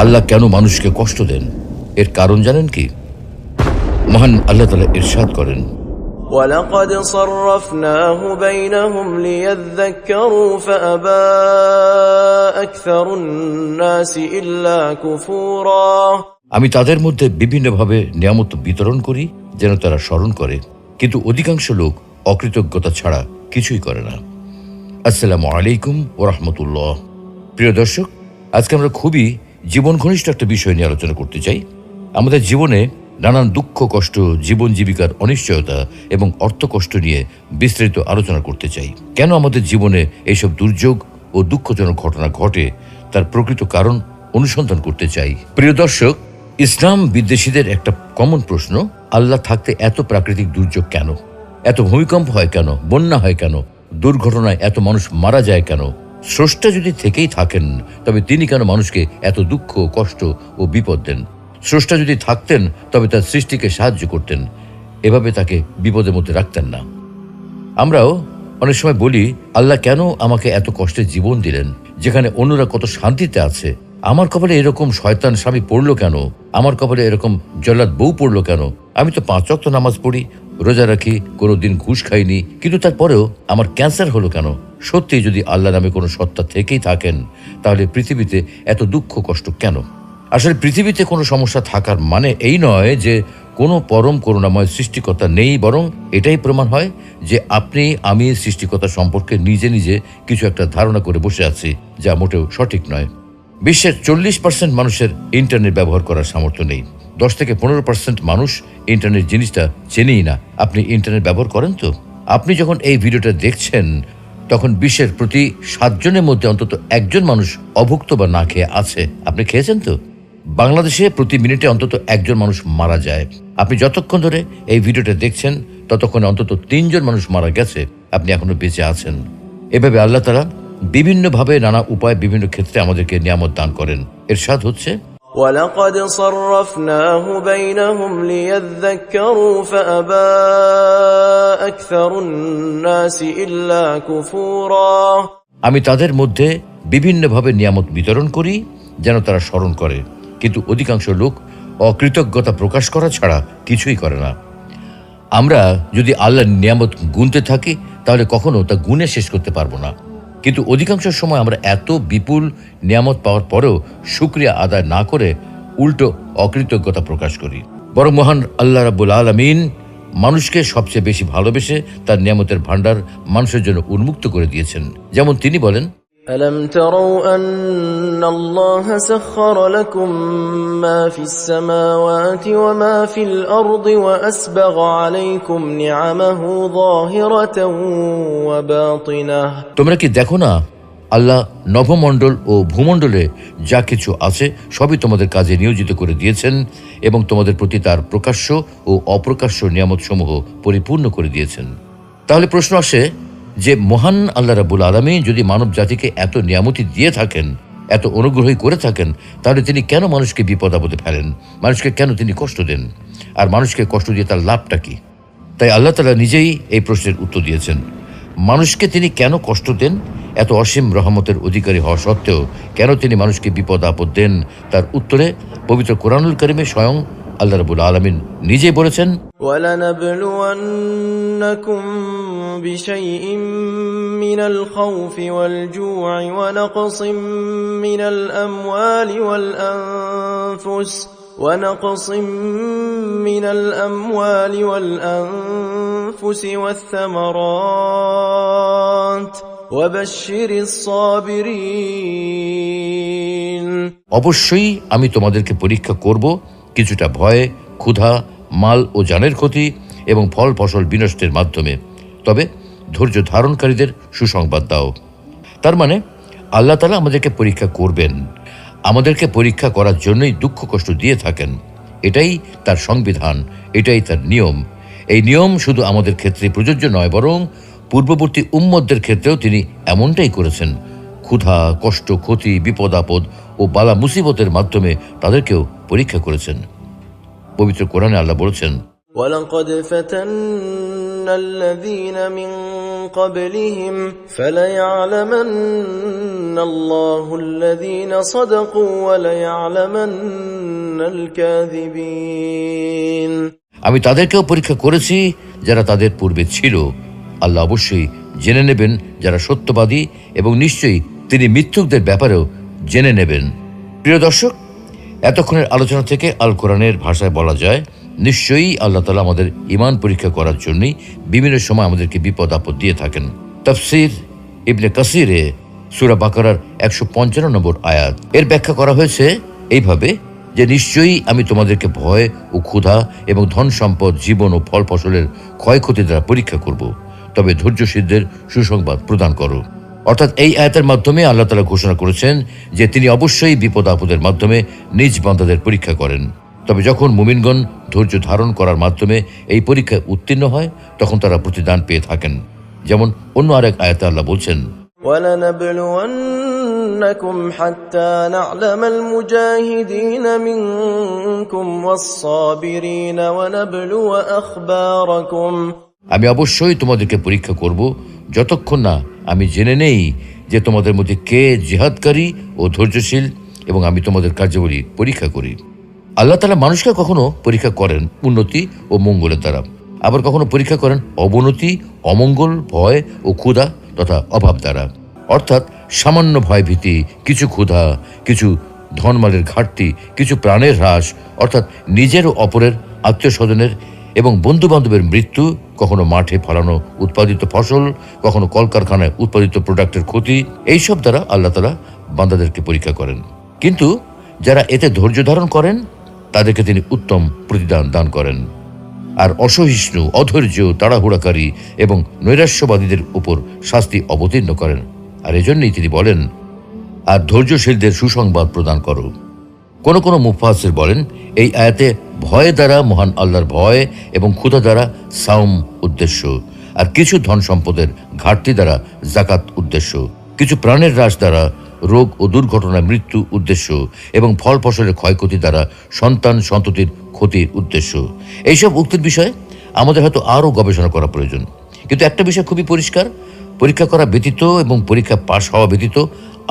আল্লাহ কেন মানুষকে কষ্ট দেন, এর কারণ জানেন কি? মহান আল্লাহ তাআলা ইরশাদ করেন, وَلَقَدْ صَرَّفْنَاهُ بَيْنَهُمْ لِيَذَّكَّرُوا فَأَبَى أَكْثَرُ النَّاسِ إِلَّا كُفُورًا। আমি তাদের মধ্যে বিভিন্নভাবে নিয়ামত বিতরণ করি যেন তারা স্মরণ করে, কিন্তু অধিকাংশ লোক অকৃতজ্ঞতা ছাড়া কিছুই করে না। আসসালামু আলাইকুম ওয়া রাহমাতুল্লাহ। প্রিয় দর্শক, আজকে আমরা খুবই জীবন ঘনিষ্ঠ একটা বিষয় নিয়ে আলোচনা করতে চাই। আমাদের জীবনে নানান দুঃখ কষ্ট, জীবন জীবিকার অনিশ্চয়তা এবং অর্থকষ্ট নিয়ে বিস্তারিত আলোচনা করতে চাই। কেন আমাদের জীবনে এইসব দুর্যোগ ও দুঃখজনক ঘটনা ঘটে, তার প্রকৃত কারণ অনুসন্ধান করতে চাই। প্রিয় দর্শক, ইসলাম বিদ্বেষীদের একটা কমন প্রশ্ন, আল্লাহ থাকতে এত প্রাকৃতিক দুর্যোগ কেন? এত ভূমিকম্প হয় কেন? বন্যা হয় কেন? দুর্ঘটনায় এত মানুষ মারা যায় কেন? স্রষ্টা যদি থেকেই থাকেন, তবে তিনি কেন মানুষকে এত দুঃখ, কষ্ট ও বিপদ দেন? স্রষ্টা যদি থাকতেন, তবে তার সৃষ্টিকে সাহায্য করতেন, এভাবে তাকে বিপদের মধ্যে রাখতেন না। আমরাও অনেক সময় বলি, আল্লাহ কেন আমাকে এত কষ্টের জীবন দিলেন, যেখানে অন্যরা কত শান্তিতে আছে? আমার কপালে এরকম শয়তান স্বামী পড়লো কেন? আমার কপালে এরকম জল্লাদ বউ পড়লো কেন? আমি তো 5 ওয়াক্ত নামাজ পড়ি, রোজা রাখি, কোনোদিন ঘুষ খাইনি, কিন্তু তারপরেও আমার ক্যান্সার হলো কেন? সত্যি যদি আল্লাহ নামে কোনো সত্তা থেকেই থাকেন, তাহলে পৃথিবীতে এত দুঃখ কষ্ট কেন? আসলে পৃথিবীতে কোনো সমস্যা থাকার মানে এই নয় যে কোনো পরম করুণাময় সৃষ্টিকর্তা নেই, বরং এটাই প্রমাণ হয় যে আপনি আমি সৃষ্টিকর্তা সম্পর্কে নিজে নিজে কিছু একটা ধারণা করে বসে আছি, যা মোটেও সঠিক নয়। বিশ্বের 40% মানুষের ইন্টারনেট ব্যবহার করার সামর্থ্য নেই। 10 থেকে 15% মানুষ ইন্টারনেট জিনিসটা চেনেই না। আপনি ইন্টারনেট ব্যবহার করেন তো? আপনি যখন এই ভিডিওটা দেখছেন, তখন বিশ্বের প্রতি 7 জনের মধ্যে অন্তত 1 জন মানুষ অভুক্ত বা না খেয়ে আছে। আপনি খেয়েছেন তো? বাংলাদেশে প্রতি মিনিটে অন্তত 1 জন মানুষ মারা যায়। আপনি যতক্ষণ ধরে এই ভিডিওটা দেখছেন, ততক্ষণে অন্তত 3 জন মানুষ মারা গেছে, আপনি এখনো বেঁচে আছেন। এভাবে আল্লাহ তাআলা বিভিন্নভাবে, নানা উপায়, বিভিন্ন ক্ষেত্রে আমাদেরকে নিয়ামত দান করেন। ইরশাদ হচ্ছে, وَلَقَدْ صَرَّفْنَاهُ بَيْنَهُمْ لِيَذَّكَّرُوا فَأَبَى أَكْثَرُ النَّاسِ إِلَّا كُفُورًا। আমি তাদের মধ্যে বিভিন্নভাবে নিয়ামত বিতরণ করি যেন তারা স্মরণ করে, কিন্তু অধিকাংশ লোক অকৃতজ্ঞতা প্রকাশ করা ছাড়া কিছুই করে না। আমরা যদি আল্লাহর নিয়ামত গুনতে থাকি, তাহলে কখনো তা গুণে শেষ করতে পারবো না। কিন্তু অধিকাংশ সময় আমরা এত বিপুল নিয়ামত পাওয়ার পরেও শুকরিয়া আদায় না করে উল্টো অকৃতজ্ঞতা প্রকাশ করি। বরং মহান আল্লাহ রাব্বুল আলামিন মানুষকে সবচেয়ে বেশি ভালোবেসে তার নিয়ামতের ভান্ডার মানুষের জন্য উন্মুক্ত করে দিয়েছেন। যেমন তিনি বলেন, أَلَمْ تَرَوْا أَنَّ اللَّهَ سَخَّرَ لَكُم مَّا فِي السَّمَاوَاتِ وَمَا فِي الْأَرْضِ وَأَسْبَغَ عَلَيْكُمْ نِعَمَهُ ظَاهِرَةً وَبَاطِنَةً। তোমরা কি দেখো না, আল্লাহ নভমণ্ডল ও ভূমণ্ডলে যা কিছু আছে সবই তোমাদের কাজে নিয়োজিত করে দিয়েছেন এবং তোমাদের প্রতি তার প্রকাশ্য ও অপ্রকাশ্য নিয়ামতসমূহ পরিপূর্ণ করে দিয়েছেন। তাহলে প্রশ্ন আসে যে মহান আল্লাহ রাব্বুল আলামিন যদি মানব জাতিকে এত নিয়ামতি দিয়ে থাকেন, এত অনুগ্রহই করে থাকেন, তাহলে তিনি কেন মানুষকে বিপদ আপদে ফেলেন? মানুষকে কেন তিনি কষ্ট দেন? আর মানুষকে কষ্ট দিয়ে তার লাভটা কি? তাই আল্লাহ তাআলা নিজেই এই প্রশ্নের উত্তর দিয়েছেন। মানুষকে তিনি কেন কষ্ট দেন? এত অসীম রহমতের অধিকারী হওয়া সত্ত্বেও কেন তিনি মানুষকে বিপদ আপদ দেন? তার উত্তরে পবিত্র কোরআনুল কারিমে স্বয়ং আল্লাহ রাব্বুল আলামিন নিজেই বলেছেন, وَلَنَبْلُوَنَّكُمْ بِشَيْءٍ مِّنَ الْخَوْفِ وَالْجُوعِ وَنَقْصٍ مِّنَ الْأَمْوَالِ وَالْأَنفُسِ وَالثَّمَرَاتِ وَبَشِّرِ الصَّابِرِينَ। অবশ্যই আমি তোমাদেরকে পরীক্ষা করব কিছুটা ভয়ে, ক্ষুধা, মাল ও জানের ক্ষতি এবং ফল ফসল বিনষ্টের মাধ্যমে, তবে ধৈর্য ধারণকারীদের সুসংবাদ দাও। তার মানে আল্লাহ তাআলা আমাদেরকে পরীক্ষা করবেন, আমাদেরকে পরীক্ষা করার জন্যই দুঃখ কষ্ট দিয়ে থাকেন। এটাই তার সংবিধান, এটাই তার নিয়ম। এই নিয়ম শুধু আমাদের ক্ষেত্রে প্রযোজ্য নয়, বরং পূর্ববর্তী উম্মতদের ক্ষেত্রেও তিনি এমনটাই করেছেন। ক্ষুধা, কষ্ট, ক্ষতি, বিপদ আপদ ও বালা মুসিবতের মাধ্যমে তাদেরকেও পরীক্ষা করেছেন। পবিত্র কোরআনে আল্লাহ বলেছেন, وَلَقَدْ فَتَنَّا الَّذِينَ مِن قَبْلِهِمْ فَلَيَعْلَمَنَّ الله الذين صدقوا وليعلمن الكاذبين আমি তাদেরকেও পরীক্ষা করেছি যারা তাদের পূর্বে ছিল। আল্লাহ অবশ্যই জেনে নেবেন যারা সত্যবাদী, এবং নিশ্চয়ই তিনি মিথ্যুকদের ব্যাপারেও জেনে নেবেন। প্রিয় দর্শক, এতক্ষণের আলোচনা থেকে আল কোরআনের ভাষায় বলা যায়, নিশ্চয়ই আল্লাহ তাআলা আমাদের ঈমান পরীক্ষা করার জন্যই বিভিন্ন সময় আমাদেরকে বিপদ আপদ দিয়ে থাকেন। তাফসীর ইবনে কাসিরে সূরা বাকারার 155 নম্বর আয়াত এর ব্যাখ্যা করা হয়েছে এইভাবে যে নিশ্চয়ই আমি তোমাদেরকে ভয় ও ক্ষুধা এবং ধন সম্পদ, জীবন ও ফল ফসলের ক্ষয়ক্ষতি দ্বারা পরীক্ষা করব, তবে ধৈর্যশীলদের সুসংবাদ প্রদান করো। অর্থাৎ এই আয়াতের মাধ্যমে আল্লাহ তাআলা ঘোষণা করেছেন যে তিনি অবশ্যই বিপদ আপদের মাধ্যমে নিজ বান্দাদের পরীক্ষা করেন। তবে যখন মুমিনগণ ধৈর্য ধারণ করার মাধ্যমে এই পরীক্ষায় উত্তীর্ণ হয়, তখন তারা প্রতিদান পেয়ে থাকেন। যেমন অন্য আরেক আয়াতে আল্লাহ বলছেন, وَلَنَبْلُوَنَّكُمْ حَتَّى نَعْلَمَ الْمُجَاهِدِينَ مِنكُمْ وَالصَّابِرِينَ وَنَبْلُوَ أَخْبَارَكُمْ আমি অবশ্যই তোমাদেরকে পরীক্ষা করব যতক্ষণ না আমি জেনে নেই যে তোমাদের মধ্যে কে জিহাদকারী ও ধৈর্যশীল, এবং আমি তোমাদের কার্যাবলী পরীক্ষা করি। আল্লাহ তাআলা মানুষকে কখনো পরীক্ষা করেন উন্নতি ও মঙ্গলের দ্বারা, আবার কখনো পরীক্ষা করেন অবনতি, অমঙ্গল, ভয় ও ক্ষুধা তথা অভাব দ্বারা। অর্থাৎ সামান্য ভয় ভীতি, কিছু ক্ষুধা, কিছু ধনমালের ঘাটতি, কিছু প্রাণের হ্রাস, অর্থাৎ নিজের ও অপরের, আত্মীয় স্বজনের এবং বন্ধু বান্ধবের মৃত্যু, কখনো মাঠে ফলানো উৎপাদিত ফসল, কখনো কলকারখানায় উৎপাদিত প্রোডাক্টের ক্ষতি, এইসব দ্বারা আল্লাহ তাআলা বান্দাদেরকে পরীক্ষা করেন। কিন্তু যারা এতে ধৈর্য ধারণ করেন তাদেরকে তিনি উত্তম প্রতিদান দান করেন। আর অসহিষ্ণু, অধৈর্য, তাড়াহুড়াকারী এবং নৈরাশ্যবাদীদের উপর শাস্তি অবতীর্ণ করেন। আর এজন্যই তিনি বলেন, আর ধৈর্যশীলদের সুসংবাদ প্রদান করো। কোন কোন মুফাসসির বলেন, এই আয়াতে ভয় দ্বারা মহান আল্লাহর ভয় এবং ক্ষুধা দ্বারা সাওম উদ্দেশ্য, আর কিছু ধন সম্পদের ঘাটতি দ্বারা যাকাত উদ্দেশ্য, কিছু প্রাণের হ্রাস দ্বারা রোগ ও দুর্ঘটনায় মৃত্যু উদ্দেশ্য, এবং ফল ফসলের ক্ষয়ক্ষতি দ্বারা সন্তান সন্ততির ক্ষতির উদ্দেশ্য। এইসব উক্তির বিষয়ে আমাদের হয়তো আরও গবেষণা করা প্রয়োজন। কিন্তু একটা বিষয় খুবই পরিষ্কার, পরীক্ষা করা ব্যতীত এবং পরীক্ষা পাশ হওয়া ব্যতীত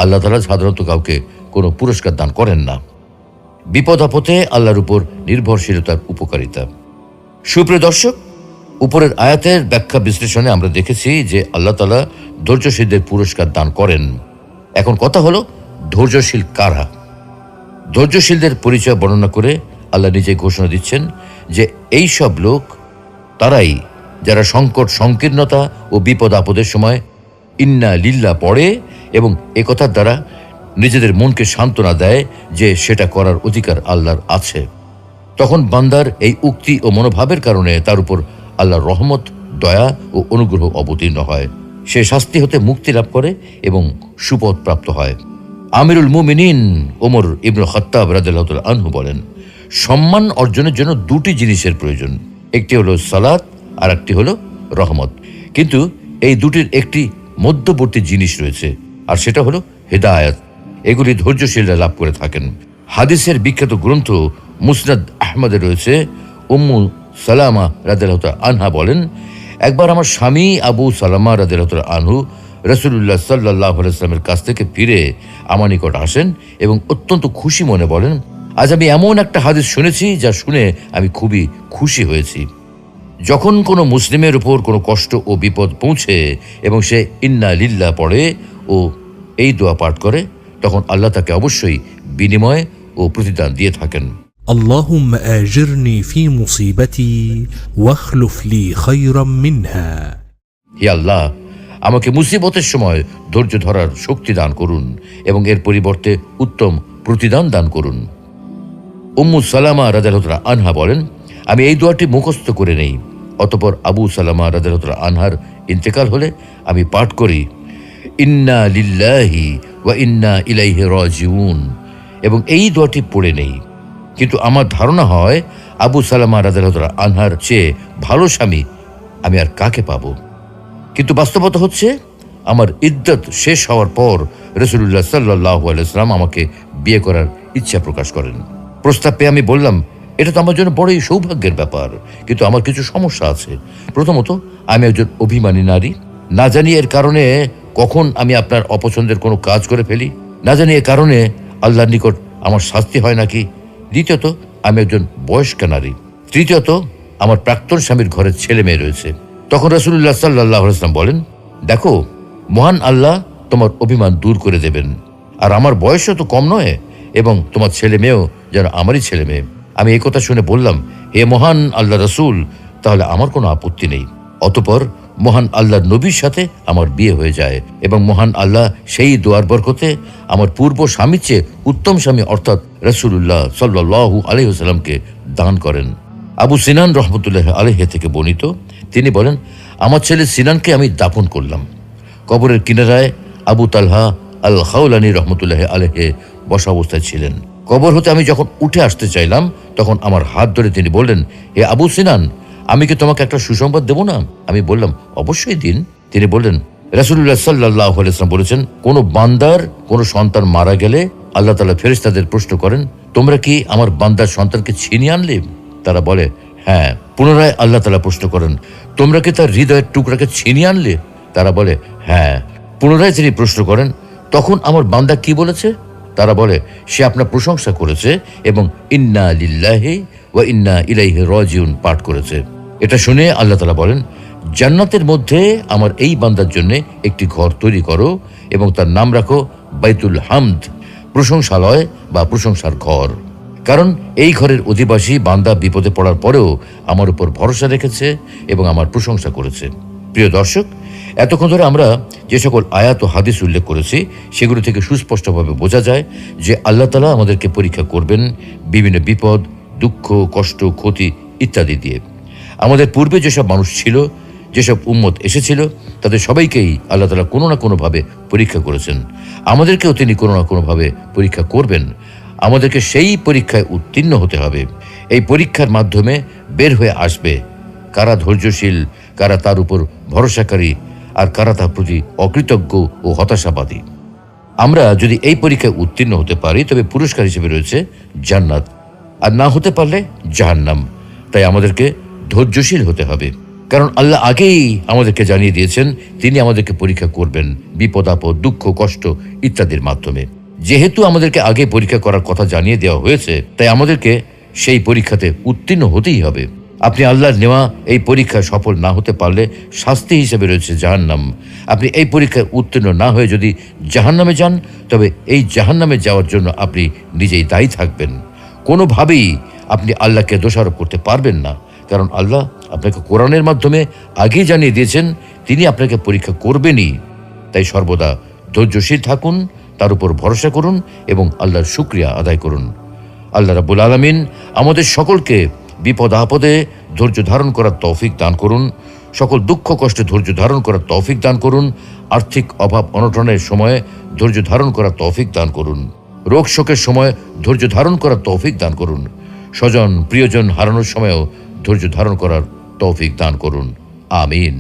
আল্লাহ তাআলা সাধারণত কাউকে কোনো পুরস্কার দান করেন না। বিপদ আপদে আল্লাহর উপর নির্ভরশীলতার উপকারিতা। সুপ্রিয় দর্শক, উপরের আয়াতের ব্যাখ্যা বিশ্লেষণে আমরা দেখেছি যে আল্লাহ তাআলা ধৈর্যশীলদের পুরস্কার দান করেন। এখন কথা হলো, ধৈর্যশীল কারা? ধৈর্যশীলদের পরিচয় বর্ণনা করে আল্লাহ নিজে ঘোষণা দিচ্ছেন যে এই সব লোক তারাই যারা সংকট, সংকীর্ণতা ও বিপদ আপদের সময় ইন্না লিল্লাহ পড়ে এবং একথার দ্বারা নিজেদের মনকে সান্ত্বনা দেয় যে সেটা করার অধিকার আল্লাহর আছে। তখন বান্দার এই উক্তি ও মনোভাবের কারণে তার উপর আল্লাহর রহমত, দয়া ও অনুগ্রহ অবতীর্ণ হয়। সে শাস্তি হতে মুক্তি লাভ করে এবং সুপথ প্রাপ্ত হয়। আমিরুল মুমিনিন ওমর ইবনে খাত্তাব রাদিয়াল্লাহু তাআলা আনহু বলেন, সম্মান অর্জনের জন্য দুটি জিনিসের প্রয়োজন, একটি হলো সালাত আর একটি হলো রহমত। কিন্তু এই দুটির একটি মধ্যবর্তী জিনিস রয়েছে, আর সেটা হলো হিদায়াত। এগুলি ধৈর্যশীলরা লাভ করে থাকেন। হাদিসের বিখ্যাত গ্রন্থ মুসনাদ আহমদে রয়েছে, উম্মু সালামা রাদিয়াল্লাহু তাআলা আনহা বলেন, একবার আমার স্বামী আবু সালামা রাদিয়াল্লাহু তাআলা আনহু রাসূলুল্লাহ সাল্লাল্লাহু আলাইহি ওয়াসাল্লামের কাছ থেকে ফিরে আমার নিকট আসেন এবং অত্যন্ত খুশি মনে বলেন, আজ আমি এমন একটা হাদিস শুনেছি যা শুনে আমি খুবই খুশি হয়েছি। যখন কোনো মুসলিমের উপর কোনো কষ্ট ও বিপদ পৌঁছে এবং সে ইন্না লিল্লাহ পড়ে ও এই দোয়া পাঠ করে, তখন আল্লাহ তাকে অবশ্যই বিনিময় ও প্রতিদান দিয়ে থাকেন। اللهم آجرني في مصيبتي واخلف لي خيرا منها। হে আল্লাহ, আমাকে মুসিবতের সময় ধৈর্য ধরার শক্তি দান করুন এবং এর পরিবর্তে উত্তম প্রতিদান দান করুন। উম্মু সালামা রাদিয়াল্লাহু তাআলা আনহা বলেন, আমি এই দোয়াটি মুখস্থ করে নেই, অতঃপর আবু সালামা রাদিয়াল্লাহু তাআলা আনহার ইন্তেকাল হলে আমি পাঠ করি, ইন্না লিল্লাহি ওয়া ইন্না ইলাইহি রাজিউন, এবং এই দোয়াটি পড়ে নেই। কিন্তু আমার ধারণা হয় আবু সালামা রাদিয়াল্লাহু তাআলা আনহার চেয়ে ভালো স্বামী আমি আর কাকে পাবো। কিন্তু বাস্তবতা হচ্ছে, আমার ইদ্দত শেষ হওয়ার পর রাসূলুল্লাহ সাল্লাল্লাহু আলাইহি ওয়াসাল্লাম আমাকে বিয়ে করার ইচ্ছা প্রকাশ করেন। প্রস্তাব পেয়ে আমি বললাম, এটা তো আমার জন্য বড়ই সৌভাগ্যের ব্যাপার, কিন্তু আমার কিছু সমস্যা আছে। প্রথমত, আমি একজন অভিমানী নারী, না জানি এর কারণে কখন আমি আপনার অপছন্দের কোনো কাজ করে ফেলি, না জানি এ কারণে আল্লাহর নিকট আমার শাস্তি হয় নাকি। দ্বিতীয়ত, আমি একজন বয়স্কা নারী। তৃতীয়ত, আমার প্রাক্তন স্বামীর ঘরে ছেলে মেয়ে রয়েছে। তখন রাসূলুল্লাহ সাল্লাল্লাহু আলাইহি ওয়াসাল্লাম বলেন, দেখো, মহান আল্লাহ তোমার অভিমান দূর করে দেবেন। আর আমার বয়সও তো কম নয়, এবং তোমার ছেলে মেয়েও যেন আমারই ছেলে মেয়ে। আমি এই কথা শুনে বললাম, হে মহান আল্লাহ রাসূল, তাহলে আমার কোনো আপত্তি নেই। অতঃপর মহান আল্লাহর নবীর সাথে আমার বিয়ে হয়ে যায়, এবং মহান আল্লাহ সেই দোয়ার বরকতে আমার পূর্ব স্বামীর চেয়ে উত্তম স্বামী অর্থাৎ রাসূলুল্লাহ সাল্লাল্লাহু আলাইহি ওয়াসাল্লামকে দান করেন। আবু সিনান রহমতুল্লাহ আলাইহি থেকে বর্ণিত, তিনি বলেন, আমার ছেলে সিনানকে আমি দাফন করলাম। কবরের কিনারায় আবু তালহা আল খাওলানি রহমতুল্লাহ আলাইহি বসা অবস্থায় ছিলেন। কবর হতে আমি যখন উঠে আসতে চাইলাম, তখন আমার হাত ধরে তিনি বললেন, হে আবু সিনান, আমি কি তোমাকে একটা সুসংবাদ দেব না? আমি বললাম, অবশ্যই দিন। তিনি বললেন, রাসূলুল্লাহ সাল্লাল্লাহু আলাইহি ওয়াসাল্লাম বলেছেন, কোন বান্দার কোন সন্তান মারা গেলে আল্লাহ তাআলা ফেরেশতাদের প্রশ্ন করেন, তোমরা কি আমার বান্দার সন্তানকে ছিনিয়ে আনলে? তারা বলে, হ্যাঁ। পুনরায় আল্লাহ তাআলা প্রশ্ন করেন, তোমরা কি তার হৃদয়ের টুকরাকে ছিনিয়ে আনলে? তারা বলে, হ্যাঁ। পুনরায় তিনি প্রশ্ন করেন, তখন আমার বান্দা কি বলেছে? তারা বলে, সে আপনার প্রশংসা করেছে এবং ইন্না লিল্লাহি ওয়া ইন্না ইলাইহি রাজিউন পাঠ করেছে। এটা শুনে আল্লাহ তাআলা বলেন, জান্নাতের মধ্যে আমার এই বান্দার জন্য একটি ঘর তৈরি করো এবং তার নাম রাখো বাইতুল হামদ, প্রশংসালয় বা প্রশংসার ঘর। কারণ এই ঘরের অধিবাসী বান্দা বিপদে পড়ার পরেও আমার উপর ভরসা রেখেছে এবং আমার প্রশংসা করেছে। প্রিয় দর্শক, এতক্ষণ ধরে আমরা যে সকল আয়াত ও হাদিস উল্লেখ করেছি, সেগুলো থেকে সুস্পষ্টভাবে বোঝা যায় যে আল্লাহ তাআলা আমাদেরকে পরীক্ষা করবেন বিভিন্ন বিপদ, দুঃখ, কষ্ট, ক্ষতি ইত্যাদি দিয়ে। আমাদের পূর্বে যেসব মানুষ ছিল, যেসব উম্মত এসেছিল, তাদের সবাইকেই আল্লাহ তাআলা কোনো না কোনোভাবে পরীক্ষা করেছেন। আমাদেরকেও তিনি কোনো না কোনোভাবে পরীক্ষা করবেন। আমাদেরকে সেই পরীক্ষায় উত্তীর্ণ হতে হবে। এই পরীক্ষার মাধ্যমে বের হয়ে আসবে কারা ধৈর্যশীল, কারা তার উপর ভরসাকারী, আর কারা তার প্রতি অকৃতজ্ঞ ও হতাশাবাদী। আমরা যদি এই পরীক্ষায় উত্তীর্ণ হতে পারি, তবে পুরস্কার হিসেবে রয়েছে জান্নাত, আর না হতে পারলে জাহান্নাম। তাই আমাদেরকে ধৈর্যশীল হতে হবে, কারণ আল্লাহ আগেই আমাদেরকে জানিয়ে দিয়েছেন তিনি আমাদেরকে পরীক্ষা করবেন বিপদ আপদ, দুঃখ, কষ্ট ইত্যাদির মাধ্যমে। যেহেতু আমাদেরকে আগে পরীক্ষা করার কথা জানিয়ে দেওয়া হয়েছে, তাই আমাদেরকে সেই পরীক্ষাতে উত্তীর্ণ হতেই হবে। আপনি আল্লাহর নেওয়া এই পরীক্ষায় সফল না হতে পারলে শাস্তি হিসেবে রয়েছে জাহান্নাম। আপনি এই পরীক্ষায় উত্তীর্ণ না হয়ে যদি জাহান্নামে যান, তবে এই জাহান্নামে যাওয়ার জন্য আপনি নিজেই দায়ী থাকবেন। কোনোভাবেই আপনি আল্লাহকে দোষারোপ করতে পারবেন না, কারণ আল্লাহ আপনাকে কোরআনের মাধ্যমে আগেই জানিয়ে দিয়েছেন তিনি আপনাকে পরীক্ষা করবেনই। তাই সর্বদা ধৈর্যশীল থাকুন, তার উপর ভরসা করুন এবং আল্লাহর শুকরিয়া আদায় করুন। আল্লাহ রাব্বুল আলামিন আমাদের সকলকে বিপদ আপদে ধৈর্য ধারণ করার তৌফিক দান করুন, সকল দুঃখ কষ্টে ধৈর্য ধারণ করার তৌফিক দান করুন, আর্থিক অভাব অনটনের সময়ে ধৈর্য ধারণ করার তৌফিক দান করুন, রোগ শোকের সময় ধৈর্য ধারণ করার তৌফিক দান করুন, স্বজন প্রিয়জন হারানোর সময়ও ধৈর্য ধারণ করার তৌফিক দান করুন। আমিন।